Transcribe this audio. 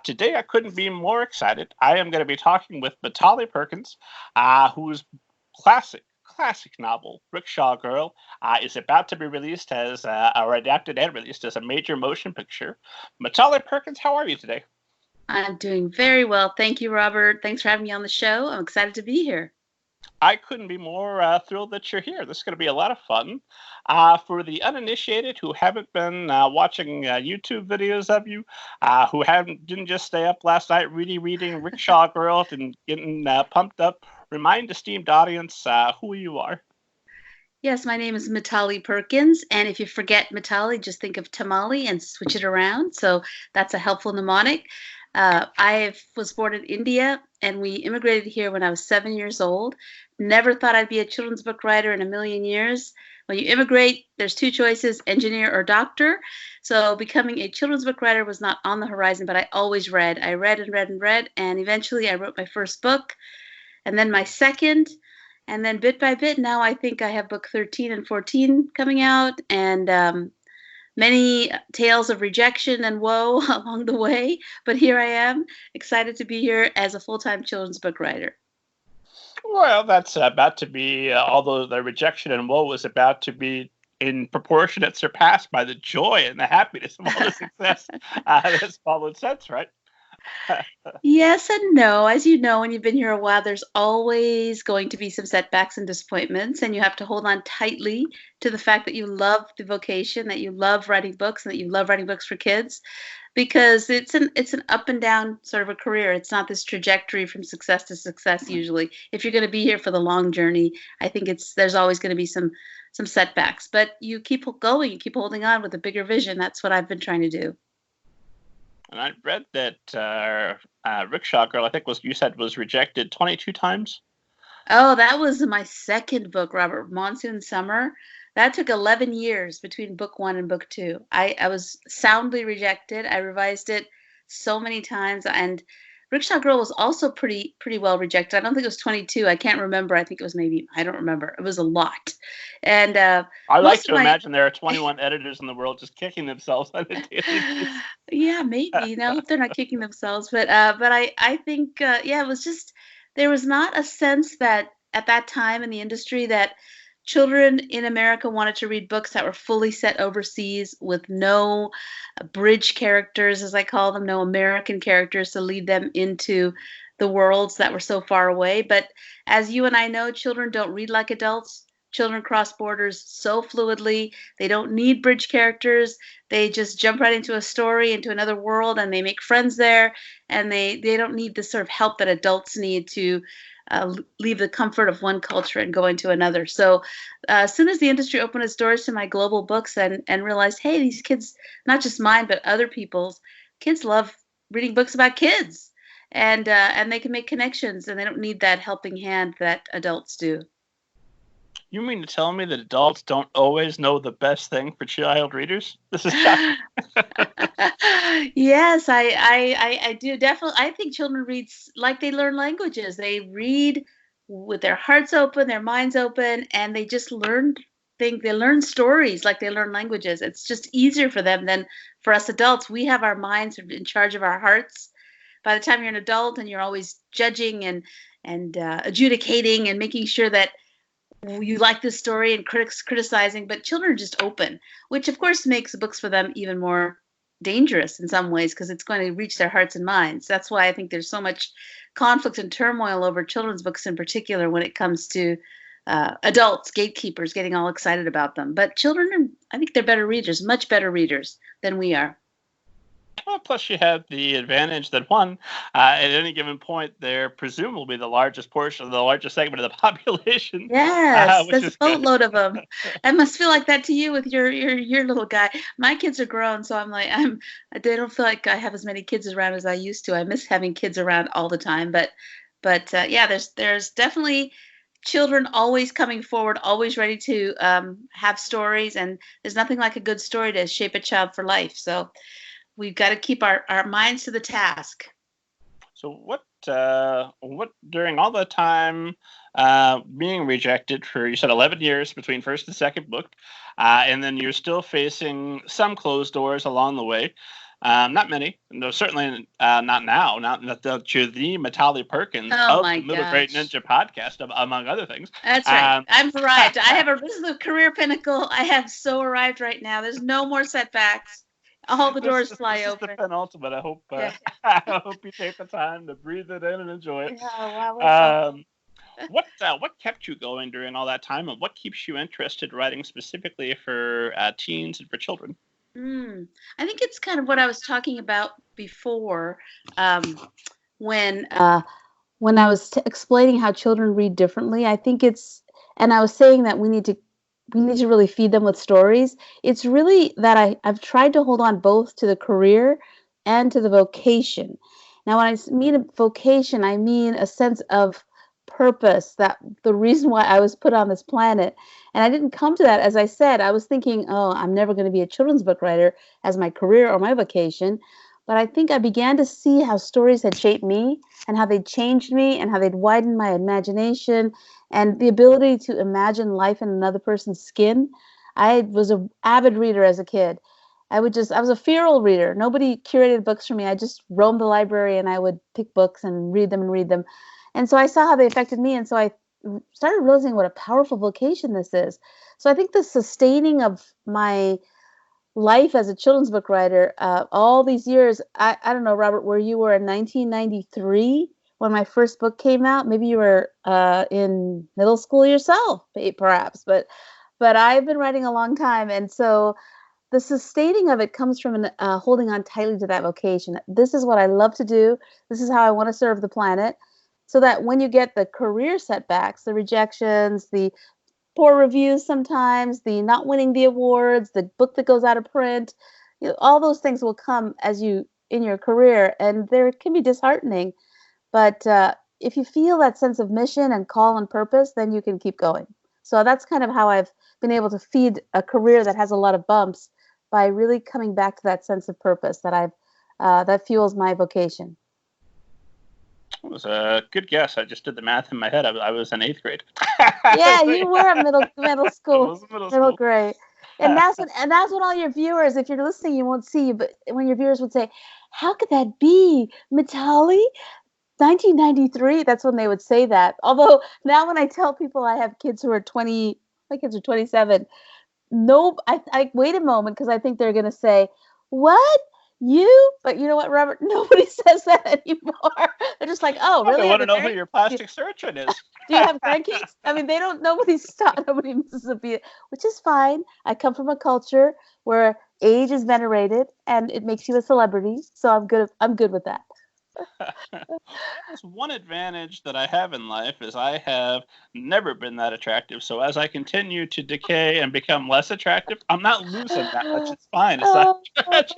Today, I couldn't be more excited. I am going to be talking with Mitali Perkins, whose classic novel, Rickshaw Girl, is about to be released or adapted and released as a major motion picture. Mitali Perkins, how are you today? I'm doing very well. Thank you, Robert. Thanks for having me on the show. I'm excited to be here. I couldn't be more thrilled that you're here. This is going to be a lot of fun. For the uninitiated who haven't been watching YouTube videos of you, who didn't just stay up last night reading Rickshaw Girl and getting pumped up, remind esteemed audience who you are. Yes, my name is Mitali Perkins, and if you forget Mitali, just think of tamale and switch it around. So that's a helpful mnemonic. I was born in India, and we immigrated here when I was 7 years old. Never thought I'd be a children's book writer in a million years. When you immigrate, there's two choices, engineer or doctor. So becoming a children's book writer was not on the horizon, but I always read. I read and read and read, and eventually I wrote my first book, and then my second, and then bit by bit, now I think I have book 13 and 14 coming out, and many tales of rejection and woe along the way. But here I am, excited to be here as a full-time children's book writer. Well, that's about to be, although the rejection and woe was about to be in proportionate surpassed by the joy and the happiness of all the success that's followed since, right? Yes and no. As you know, when you've been here a while, there's always going to be some setbacks and disappointments, and you have to hold on tightly to the fact that you love the vocation, that you love writing books, and that you love writing books for kids, because it's an up and down sort of a career. It's not this trajectory from success to success usually. If you're going to be here for the long journey, I think there's always going to be some setbacks, but you keep going, you keep holding on with a bigger vision. That's what I've been trying to do. And I read that Rickshaw Girl, I think you said was rejected 22 times. Oh, that was my second book, Robert. Monsoon Summer. That took 11 years between book one and book two. I was soundly rejected. I revised it so many times, and Rickshaw Girl was also pretty well rejected. I don't think it was 22. I can't remember. I think it was maybe, I don't remember. It was a lot. And I like to imagine there are 21 editors in the world just kicking themselves on a daily basis. Yeah, maybe. No, if they're not kicking themselves, but I think yeah, it was just there was not a sense that at that time in the industry that children in America wanted to read books that were fully set overseas with no bridge characters, as I call them, no American characters to lead them into the worlds that were so far away. But as you and I know, children don't read like adults. Children cross borders so fluidly. They don't need bridge characters. They just jump right into a story, into another world, and they make friends there. And they don't need the sort of help that adults need to leave the comfort of one culture and go into another. So as soon as the industry opened its doors to my global books and realized, hey, these kids, not just mine, but other people's, kids love reading books about kids. And they can make connections, and they don't need that helping hand that adults do. You mean to tell me that adults don't always know the best thing for child readers? This is shocking. Yes, I do definitely. I think children read like they learn languages. They read with their hearts open, their minds open, and they just they learn stories like they learn languages. It's just easier for them than for us adults. We have our minds in charge of our hearts. By the time you're an adult and you're always judging and adjudicating and making sure that you like this story and criticizing, but children are just open, which of course makes the books for them even more dangerous in some ways because it's going to reach their hearts and minds. That's why I think there's so much conflict and turmoil over children's books in particular when it comes to adults, gatekeepers, getting all excited about them. But children, I think they're better readers, much better readers than we are. Well, plus you have the advantage that one, at any given point, they're presumably the largest segment of the population. Yes, there's a boatload of them. It must feel like that to you with your little guy. My kids are grown, so I don't feel like I have as many kids around as I used to. I miss having kids around all the time, but yeah, there's definitely children always coming forward, always ready to have stories, and there's nothing like a good story to shape a child for life. So we've got to keep our minds to the task. So what during all the time being rejected for, you said 11 years between first and second book, and then you're still facing some closed doors along the way. Not many. No, certainly not now. Not that you're the Mitali Perkins Oh of my the Middle Great gosh. Ninja podcast, among other things. That's right. I've arrived. This is the career pinnacle. I have so arrived right now. There's no more setbacks. All the doors fly This is the open. penultimate. I hope Yeah. I hope you take the time to breathe it in and enjoy it. Oh, wow, we're so What kept you going during all that time, and what keeps you interested writing specifically for teens and for children? I think it's kind of what I was talking about before, when I was explaining how children read differently. I think it's, and I was saying that we need to really feed them with stories. It's really that I've tried to hold on both to the career and to the vocation. Now, when mean a vocation, I mean a sense of purpose, that the reason why I was put on this planet. And I didn't come to that, as I said, I was thinking, oh, I'm never going to be a children's book writer as my career or my vocation. But I think I began to see how stories had shaped me and how they'd changed me and how they'd widened my imagination and the ability to imagine life in another person's skin. I was an avid reader as a kid. I was a feral reader. Nobody curated books for me. I just roamed the library and I would pick books and read them and read them. And so I saw how they affected me. And so I started realizing what a powerful vocation this is. So I think the sustaining of my life as a children's book writer, all these years, I don't know, Robert, where you were in 1993 when my first book came out. Maybe you were in middle school yourself, perhaps, but I've been writing a long time. And so the sustaining of it comes from holding on tightly to that vocation. This is what I love to do. This is how I want to serve the planet. So that when you get the career setbacks, the rejections, the poor reviews sometimes, the not winning the awards, the book that goes out of print, all those things will come as you in your career, and there can be disheartening. But if you feel that sense of mission and call and purpose, then you can keep going. So that's kind of how I've been able to feed a career that has a lot of bumps by really coming back to that sense of purpose that fuels my vocation. It was a good guess. I just did the math in my head. I was in 8th grade. Yeah, you were a middle school, I was in middle middle school. grade. And that's what all your viewers, if you're listening, you won't see, but when your viewers would say, "How could that be, Mitali? 1993?" That's when they would say that. Although now when I tell people I have kids who are 20, my kids are 27, no, I wait a moment because I think they're going to say, "What? You?" But you know what, Robert? Nobody says that anymore. They're just like, "Oh, Well, really? they Have want a to know who great? your plastic surgeon is. Do you have grandkids?" I mean, they don't. Nobody misses a beat, which is fine. I come from a culture where age is venerated and it makes you a celebrity. So I'm good with that. There's one advantage that I have in life is I have never been that attractive. So as I continue to decay and become less attractive, I'm not losing that much. It's fine. It's not Oh, tragic.